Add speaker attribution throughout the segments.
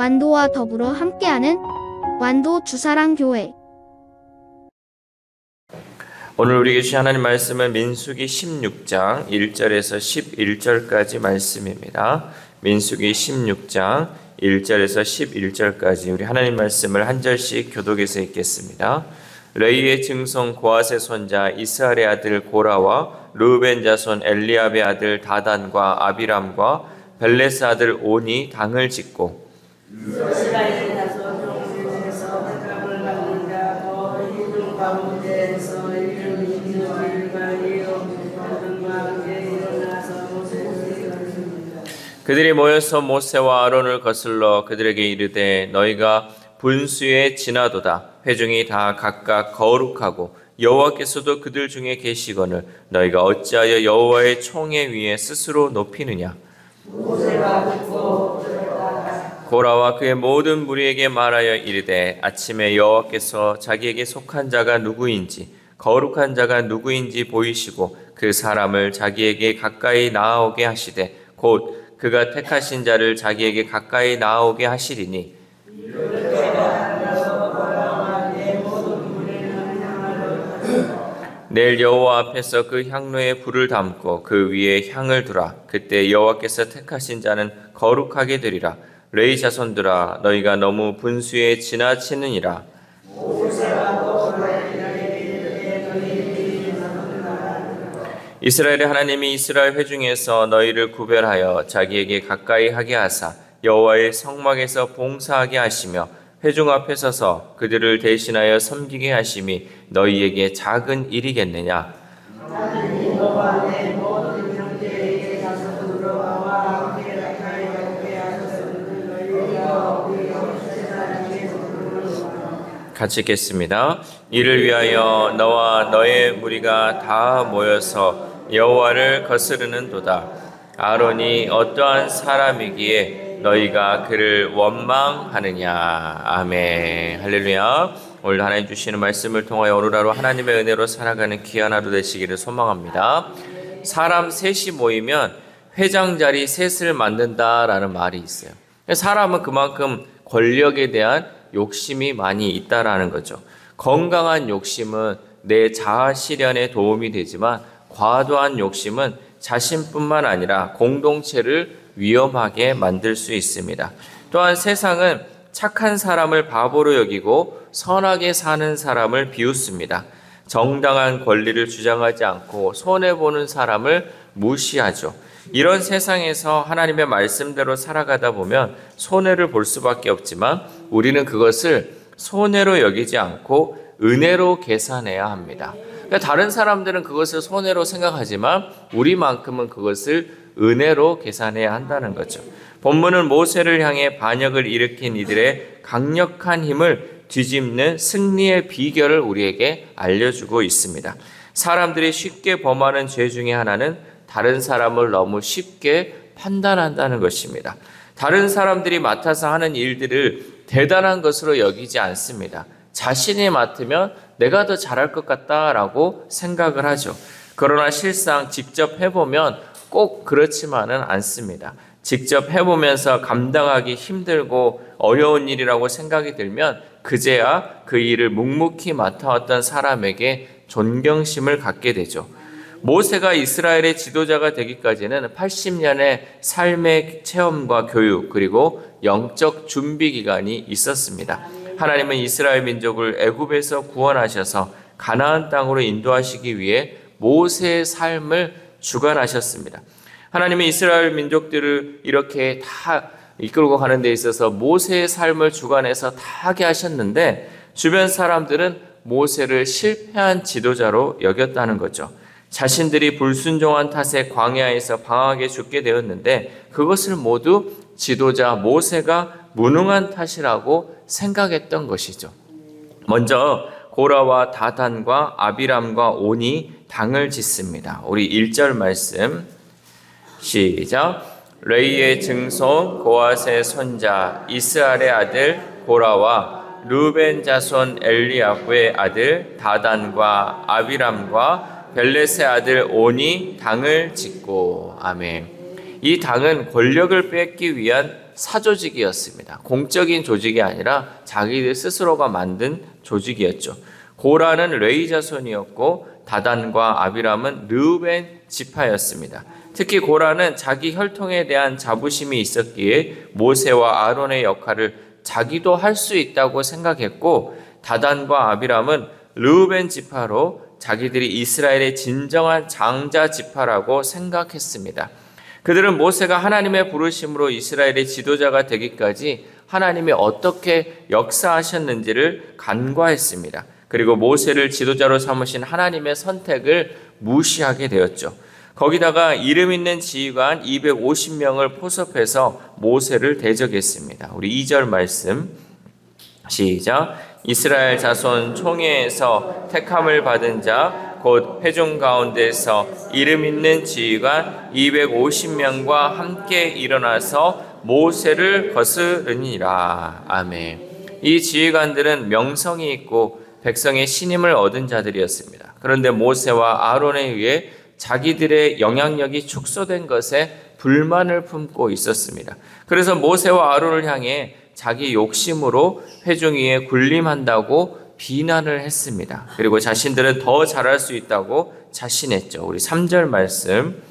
Speaker 1: 완도와 더불어 함께하는 완도 주사랑교회.
Speaker 2: 오늘 우리에게 주신 하나님 말씀은 민수기 16장 1절에서 11절까지 말씀입니다. 민수기 16장 1절에서 11절까지 우리 하나님 말씀을 한 절씩 교독해서 읽겠습니다. 레이의 증손 고앗의 손자 이스라엘의 아들 고라와 르우벤 자손 엘리압의 아들 다단과 아비람과 벨레스 아들 온이 당을 짓고
Speaker 3: 이스라엘 자손 중에서 백합을 받는 자 거의 가운데에서 이름이 있는 일과 이름과 함께 일어나서 모세를 거스릅니다.
Speaker 2: 그들이 모여서 모세와 아론을 거슬러 그들에게 이르되 너희가 분수에 지나도다. 회중이 다 각각 거룩하고 여호와께서도 그들 중에 계시거늘 너희가 어찌하여 여호와의 총회 위에 스스로 높이느냐.
Speaker 3: 모세가 듣고
Speaker 2: 고라와 그의 모든 무리에게 말하여 이르되 아침에 여호와께서 자기에게 속한 자가 누구인지 거룩한 자가 누구인지 보이시고 그 사람을 자기에게 가까이 나아오게 하시되 곧 그가 택하신 자를 자기에게 가까이 나아오게 하시리니 내일 여호와 앞에서 그 향로에 불을 담고 그 위에 향을 두라. 그때 여호와께서 택하신 자는 거룩하게 되리라. 레위 자손들아 너희가 너무 분수에 지나치느니라. 이스라엘의 하나님이 이스라엘 회중에서 너희를 구별하여 자기에게 가까이 하게 하사 여호와의 성막에서 봉사하게 하시며 회중 앞에 서서 그들을 대신하여 섬기게 하심이 너희에게 작은 일이겠느냐.
Speaker 3: 하나님 너와 내 모든 형제에게 가서 들어와 함께 가까이 오게 하셨으니 너희가 우리 세상에서
Speaker 2: 같이 읽겠습니다. 이를 위하여 너와 너의 무리가 다 모여서 여호와를 거스르는도다. 아론이 어떠한 사람이기에 너희가 그를 원망하느냐. 아멘. 할렐루야. 오늘 하나님 주시는 말씀을 통하여 오늘 하루 하나님의 은혜로 살아가는 귀한 하루 되시기를 소망합니다. 사람 셋이 모이면 회장 자리 셋을 만든다라는 말이 있어요. 사람은 그만큼 권력에 대한 욕심이 많이 있다라는 거죠. 건강한 욕심은 내 자아 실현에 도움이 되지만 과도한 욕심은 자신뿐만 아니라 공동체를 위험하게 만들 수 있습니다. 또한 세상은 착한 사람을 바보로 여기고 선하게 사는 사람을 비웃습니다. 정당한 권리를 주장하지 않고 손해보는 사람을 무시하죠. 이런 세상에서 하나님의 말씀대로 살아가다 보면 손해를 볼 수밖에 없지만 우리는 그것을 손해로 여기지 않고 은혜로 계산해야 합니다. 그러니까 다른 사람들은 그것을 손해로 생각하지만 우리만큼은 그것을 은혜로 계산해야 한다는 거죠. 본문은 모세를 향해 반역을 일으킨 이들의 강력한 힘을 뒤집는 승리의 비결을 우리에게 알려주고 있습니다. 사람들이 쉽게 범하는 죄 중에 하나는 다른 사람을 너무 쉽게 판단한다는 것입니다. 다른 사람들이 맡아서 하는 일들을 대단한 것으로 여기지 않습니다. 자신이 맡으면 내가 더 잘할 것 같다라고 생각을 하죠. 그러나 실상 직접 해보면 꼭 그렇지만은 않습니다. 직접 해보면서 감당하기 힘들고 어려운 일이라고 생각이 들면 그제야 그 일을 묵묵히 맡아왔던 사람에게 존경심을 갖게 되죠. 모세가 이스라엘의 지도자가 되기까지는 80년의 삶의 체험과 교육 그리고 영적 준비 기간이 있었습니다. 하나님은 이스라엘 민족을 애굽에서 구원하셔서 가나안 땅으로 인도하시기 위해 모세의 삶을 주관하셨습니다. 하나님은 이스라엘 민족들을 이렇게 다 이끌고 가는 데 있어서 모세의 삶을 주관해서 다 하게 하셨는데 주변 사람들은 모세를 실패한 지도자로 여겼다는 거죠. 자신들이 불순종한 탓에 광야에서 방황하게 죽게 되었는데 그것을 모두 지도자 모세가 무능한 탓이라고 생각했던 것이죠. 먼저 고라와 다단과 아비람과 온이 당을 짓습니다. 우리 1절 말씀 시작. 레이의 증손 고앗의 손자 이스라엘의 아들 고라와 르우벤 자손 엘리압의 아들 다단과 아비람과 벨렛의 아들 온이 당을 짓고. 아멘. 이 당은 권력을 뺏기 위한 사조직이었습니다. 공적인 조직이 아니라 자기들 스스로가 만든 조직이었죠. 고라는 레위 자손이었고 다단과 아비람은 르우벤 지파였습니다. 특히 고라는 자기 혈통에 대한 자부심이 있었기에 모세와 아론의 역할을 자기도 할 수 있다고 생각했고, 다단과 아비람은 르우벤 지파로 자기들이 이스라엘의 진정한 장자 지파라고 생각했습니다. 그들은 모세가 하나님의 부르심으로 이스라엘의 지도자가 되기까지 하나님이 어떻게 역사하셨는지를 간과했습니다. 그리고 모세를 지도자로 삼으신 하나님의 선택을 무시하게 되었죠. 거기다가 이름 있는 지휘관 250명을 포섭해서 모세를 대적했습니다. 우리 2절 말씀 시작. 이스라엘 자손 총회에서 택함을 받은 자 곧 회중 가운데서 이름 있는 지휘관 250명과 함께 일어나서 모세를 거스르니라. 아멘. 이 지휘관들은 명성이 있고 백성의 신임을 얻은 자들이었습니다. 그런데 모세와 아론에 의해 자기들의 영향력이 축소된 것에 불만을 품고 있었습니다. 그래서 모세와 아론을 향해 자기 욕심으로 회중 위에 군림한다고 비난을 했습니다. 그리고 자신들은 더 잘할 수 있다고 자신했죠. 우리 3절 말씀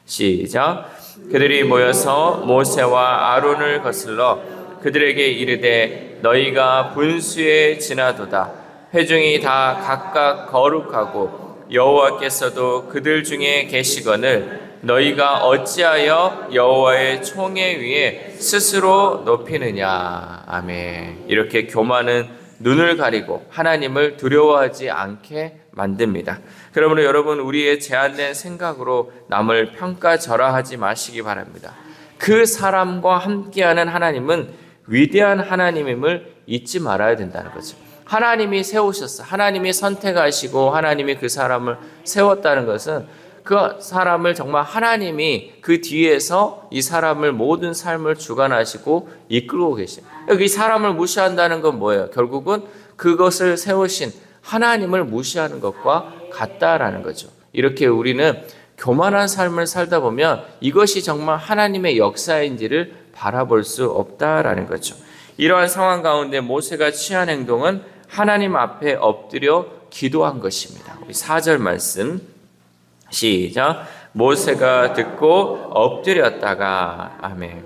Speaker 2: 시작. 그들이 모여서 모세와 아론을 거슬러 그들에게 이르되 너희가 분수에 지나도다. 회중이 다 각각 거룩하고 여호와께서도 그들 중에 계시거늘 너희가 어찌하여 여호와의 총회 위에 스스로 높이느냐. 아멘. 이렇게 교만은 눈을 가리고 하나님을 두려워하지 않게 만듭니다. 그러므로 여러분, 우리의 제한된 생각으로 남을 평가절하하지 마시기 바랍니다. 그 사람과 함께하는 하나님은 위대한 하나님임을 잊지 말아야 된다는 거죠. 하나님이 세우셨어. 하나님이 선택하시고 하나님이 그 사람을 세웠다는 것은 그 사람을 정말 하나님이 그 뒤에서 이 사람을 모든 삶을 주관하시고 이끌고 계신. 여기 사람을 무시한다는 건 뭐예요? 결국은 그것을 세우신 하나님을 무시하는 것과 같다라는 거죠. 이렇게 우리는 교만한 삶을 살다 보면 이것이 정말 하나님의 역사인지를 바라볼 수 없다라는 거죠. 이러한 상황 가운데 모세가 취한 행동은 하나님 앞에 엎드려 기도한 것입니다. 우리 4절 말씀 시작. 모세가 듣고 엎드렸다가. 아멘.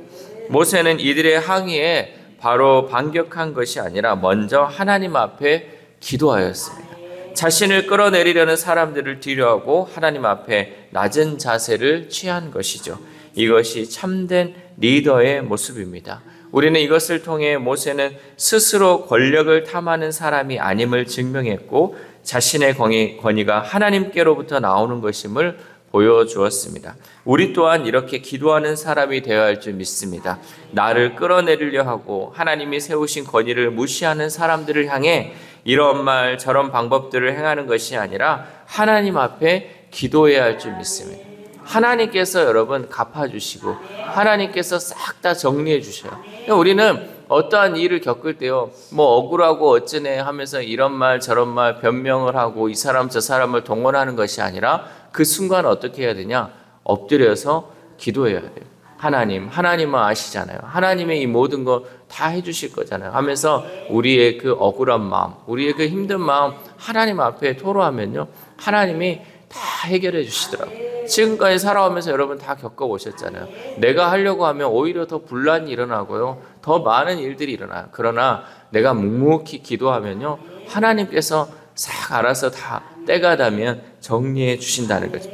Speaker 2: 모세는 이들의 항의에 바로 반격한 것이 아니라 먼저 하나님 앞에 기도하였습니다. 자신을 끌어내리려는 사람들을 뒤로하고 하나님 앞에 낮은 자세를 취한 것이죠. 이것이 참된 리더의 모습입니다. 우리는 이것을 통해 모세는 스스로 권력을 탐하는 사람이 아님을 증명했고 자신의 권위가 하나님께로부터 나오는 것임을 보여주었습니다. 우리 또한 이렇게 기도하는 사람이 되어야 할 줄 믿습니다. 나를 끌어내리려 하고 하나님이 세우신 권위를 무시하는 사람들을 향해 이런 말 저런 방법들을 행하는 것이 아니라 하나님 앞에 기도해야 할 줄 믿습니다. 하나님께서 여러분 갚아주시고 하나님께서 싹 다 정리해 주셔요. 우리는 어떠한 일을 겪을 때요, 뭐 억울하고 어쩌네 하면서 이런 말 저런 말 변명을 하고 이 사람 저 사람을 동원하는 것이 아니라 그 순간 어떻게 해야 되냐? 엎드려서 기도해야 돼요. 하나님은 아시잖아요. 하나님의 이 모든 거 다 해주실 거잖아요. 하면서 우리의 그 억울한 마음, 우리의 그 힘든 마음 하나님 앞에 토로하면요, 하나님이 다 해결해 주시더라고요. 지금까지 살아오면서 여러분 다 겪어보셨잖아요. 내가 하려고 하면 오히려 더 분란이 일어나고요, 더 많은 일들이 일어나요. 그러나 내가 묵묵히 기도하면요, 하나님께서 싹 알아서 다 때가 되면 정리해 주신다는 거죠.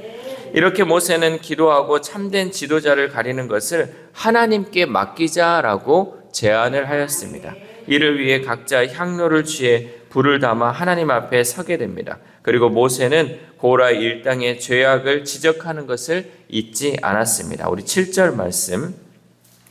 Speaker 2: 이렇게 모세는 기도하고 참된 지도자를 가리는 것을 하나님께 맡기자라고 제안을 하였습니다. 이를 위해 각자 향로를 취해 불을 담아 하나님 앞에 서게 됩니다. 그리고 모세는 고라 일당의 죄악을 지적하는 것을 잊지 않았습니다. 우리 7절 말씀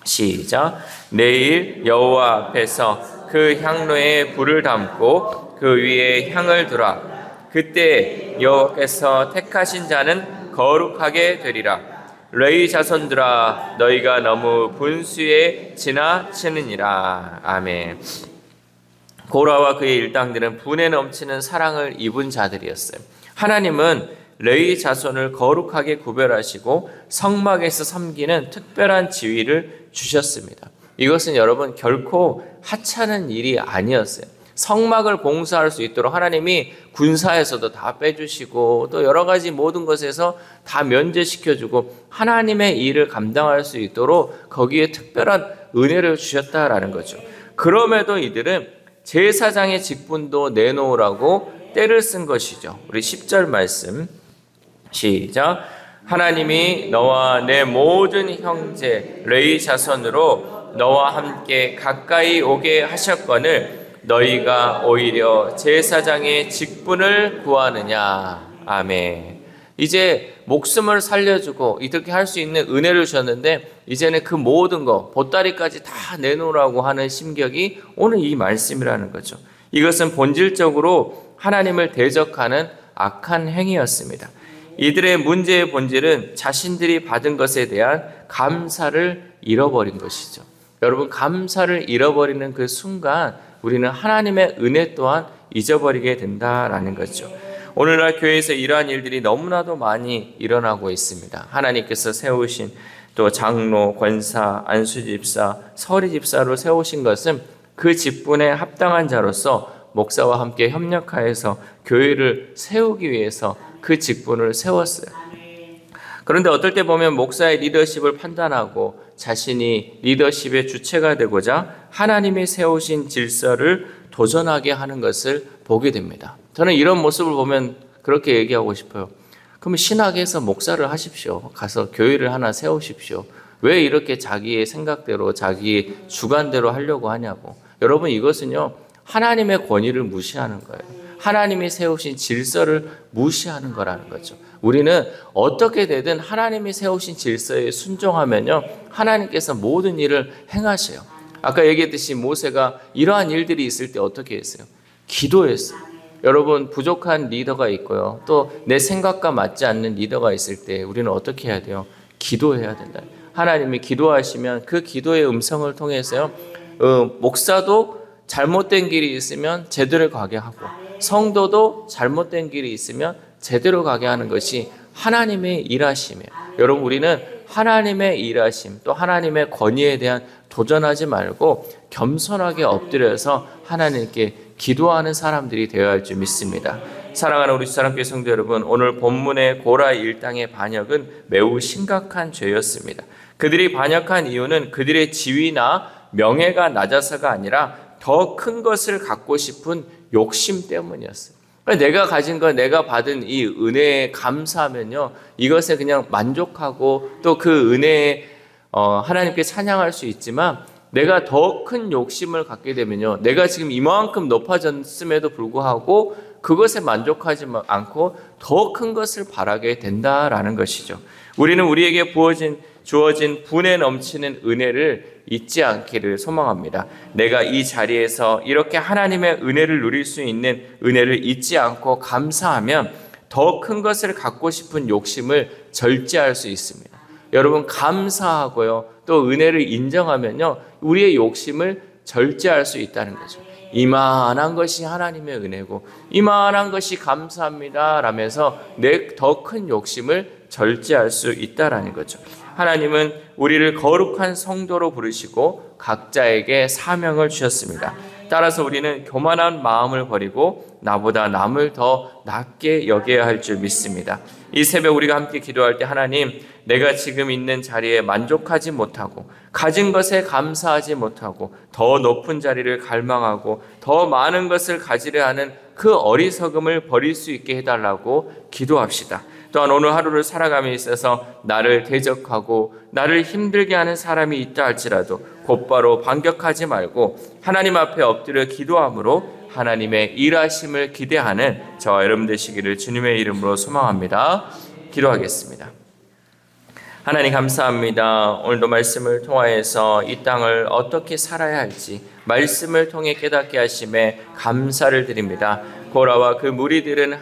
Speaker 2: 시작. 내일 여호와 앞에서 그 향로에 불을 담고 그 위에 향을 두라. 그때 여호와께서 택하신 자는 거룩하게 되리라. 레위 자손들아 너희가 너무 분수에 지나치느니라. 아멘. 고라와 그의 일당들은 분에 넘치는 사랑을 입은 자들이었어요. 하나님은 레위 자손을 거룩하게 구별하시고 성막에서 섬기는 특별한 지위를 주셨습니다. 이것은 여러분 결코 하찮은 일이 아니었어요. 성막을 봉사할 수 있도록 하나님이 군사에서도 다 빼주시고 또 여러 가지 모든 것에서 다 면제시켜주고 하나님의 일을 감당할 수 있도록 거기에 특별한 은혜를 주셨다라는 거죠. 그럼에도 이들은 제사장의 직분도 내놓으라고 때를 쓴 것이죠. 우리 10절 말씀 시작. 하나님이 너와 내 모든 형제 레위 자손으로 너와 함께 가까이 오게 하셨거늘 너희가 오히려 제사장의 직분을 구하느냐. 아멘. 이제 목숨을 살려주고 이렇게 할 수 있는 은혜를 주셨는데 이제는 그 모든 거 보따리까지 다 내놓으라고 하는 심격이 오늘 이 말씀이라는 거죠. 이것은 본질적으로 하나님을 대적하는 악한 행위였습니다. 이들의 문제의 본질은 자신들이 받은 것에 대한 감사를 잃어버린 것이죠. 여러분, 감사를 잃어버리는 그 순간 우리는 하나님의 은혜 또한 잊어버리게 된다라는 거죠. 오늘날 교회에서 이러한 일들이 너무나도 많이 일어나고 있습니다. 하나님께서 세우신 또 장로, 권사, 안수집사, 서리집사로 세우신 것은 그 직분에 합당한 자로서 목사와 함께 협력하여서 교회를 세우기 위해서 그 직분을 세웠어요. 그런데 어떨 때 보면 목사의 리더십을 판단하고 자신이 리더십의 주체가 되고자 하나님이 세우신 질서를 도전하게 하는 것을 보게 됩니다. 저는 이런 모습을 보면 그렇게 얘기하고 싶어요. 그러면 신학에서 목사를 하십시오. 가서 교회를 하나 세우십시오. 왜 이렇게 자기의 생각대로 자기의 주관대로 하려고 하냐고. 여러분, 이것은요 하나님의 권위를 무시하는 거예요. 하나님이 세우신 질서를 무시하는 거라는 거죠. 우리는 어떻게 되든 하나님이 세우신 질서에 순종하면요 하나님께서 모든 일을 행하셔요. 아까 얘기했듯이 모세가 이러한 일들이 있을 때 어떻게 했어요? 기도했어요. 여러분, 부족한 리더가 있고요, 또 내 생각과 맞지 않는 리더가 있을 때 우리는 어떻게 해야 돼요? 기도해야 된다. 하나님이 기도하시면 그 기도의 음성을 통해서요 목사도 잘못된 길이 있으면 제대로 가게 하고 성도도 잘못된 길이 있으면 제대로 가게 하는 것이 하나님의 일하심이에요. 여러분, 우리는 하나님의 일하심 또 하나님의 권위에 대한 도전하지 말고 겸손하게 엎드려서 하나님께 기도하는 사람들이 되어야 할 줄 믿습니다. 사랑하는 우리 사랑교회 성도 여러분, 오늘 본문의 고라 일당의 반역은 매우 심각한 죄였습니다. 그들이 반역한 이유는 그들의 지위나 명예가 낮아서가 아니라 더 큰 것을 갖고 싶은 욕심 때문이었어요. 내가 가진 것, 내가 받은 이 은혜에 감사하면요 이것에 그냥 만족하고 또 그 은혜에 하나님께 찬양할 수 있지만 내가 더 큰 욕심을 갖게 되면요 내가 지금 이만큼 높아졌음에도 불구하고 그것에 만족하지 않고 더 큰 것을 바라게 된다라는 것이죠. 우리는 우리에게 주어진 분에 넘치는 은혜를 잊지 않기를 소망합니다. 내가 이 자리에서 이렇게 하나님의 은혜를 누릴 수 있는 은혜를 잊지 않고 감사하면 더 큰 것을 갖고 싶은 욕심을 절제할 수 있습니다. 여러분, 감사하고요 또 은혜를 인정하면요 우리의 욕심을 절제할 수 있다는 거죠. 이만한 것이 하나님의 은혜고 이만한 것이 감사합니다 라면서 내 더 큰 욕심을 절제할 수 있다라는 거죠. 하나님은 우리를 거룩한 성도로 부르시고 각자에게 사명을 주셨습니다. 따라서 우리는 교만한 마음을 버리고 나보다 남을 더 낮게 여겨야 할 줄 믿습니다. 이 새벽 우리가 함께 기도할 때 하나님, 내가 지금 있는 자리에 만족하지 못하고 가진 것에 감사하지 못하고 더 높은 자리를 갈망하고 더 많은 것을 가지려 하는 그 어리석음을 버릴 수 있게 해달라고 기도합시다. 또한 오늘 하루를 살아감에 있어서 나를 대적하고 나를 힘들게 하는 사람이 있다 할지라도 곧바로 반격하지 말고 하나님 앞에 엎드려 기도함으로 하나님의 일하심을 기대하는 저와 여러분 되시기를 주님의 이름으로 소망합니다. 기도하겠습니다. 하나님 감사합니다. 오늘도 말씀을 통하여서 이 땅을 어떻게 살아야 할지 말씀을 통해 깨닫게 하심에 감사를 드립니다. 고라와 그 무리들은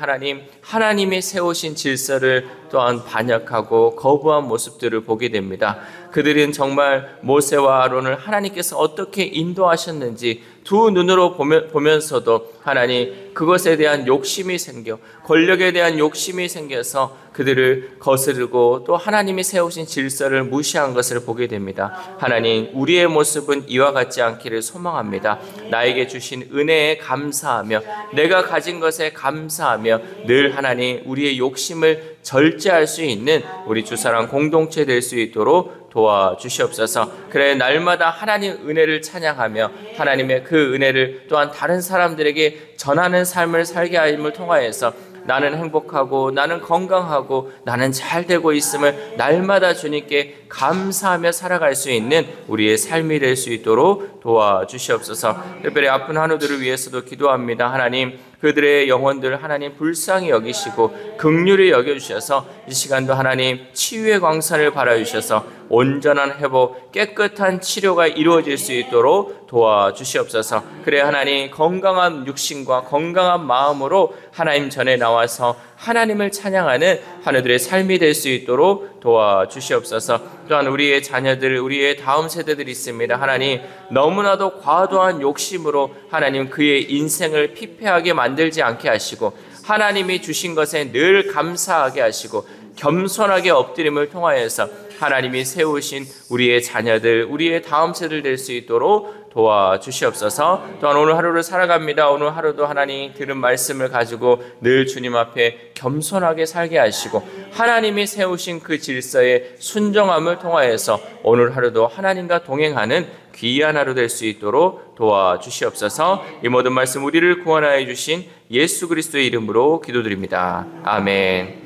Speaker 2: 하나님이 세우신 질서를 또한 반역하고 거부한 모습들을 보게 됩니다. 그들은 정말 모세와 아론을 하나님께서 어떻게 인도하셨는지 두 눈으로 보면서도 하나님 그것에 대한 욕심이 생겨 권력에 대한 욕심이 생겨서 그들을 거스르고 또 하나님이 세우신 질서를 무시한 것을 보게 됩니다. 하나님 우리의 모습은 이와 같지 않기를 소망합니다. 나에게 주신 은혜에 감사하며 내가 가진 것에 감사하며 늘 하나님 우리의 욕심을 절제할 수 있는 우리 주사랑 공동체 될 수 있도록 도와주시옵소서. 그래 날마다 하나님 은혜를 찬양하며 하나님의 그 은혜를 또한 다른 사람들에게 전하는 삶을 살게 함을 통하여서 나는 행복하고 나는 건강하고 나는 잘 되고 있음을 날마다 주님께 감사하며 살아갈 수 있는 우리의 삶이 될 수 있도록 도와주시옵소서. 특별히 아픈 한우들을 위해서도 기도합니다. 하나님 그들의 영혼들 하나님 불쌍히 여기시고 긍휼히 여겨주셔서 이 시간도 하나님 치유의 광선을 발하주셔서 온전한 회복 깨끗한 치료가 이루어질 수 있도록 도와주시옵소서. 그래 하나님 건강한 육신과 건강한 마음으로 하나님 전에 나와서 하나님을 찬양하는 하늘들의 삶이 될 수 있도록 도와주시옵소서. 또한 우리의 자녀들 우리의 다음 세대들이 있습니다. 하나님 너무나도 과도한 욕심으로 하나님 그의 인생을 피폐하게 만들지 않게 하시고 하나님이 주신 것에 늘 감사하게 하시고 겸손하게 엎드림을 통하여서 하나님이 세우신 우리의 자녀들 우리의 다음 세대들 될 수 있도록 도와주시옵소서. 또한 오늘 하루를 살아갑니다. 오늘 하루도 하나님 들은 말씀을 가지고 늘 주님 앞에 겸손하게 살게 하시고 하나님이 세우신 그 질서에 순종함을 통하여서 오늘 하루도 하나님과 동행하는 귀한 하루 될 수 있도록 도와주시옵소서. 이 모든 말씀 우리를 구원하여 주신 예수 그리스도의 이름으로 기도드립니다. 아멘.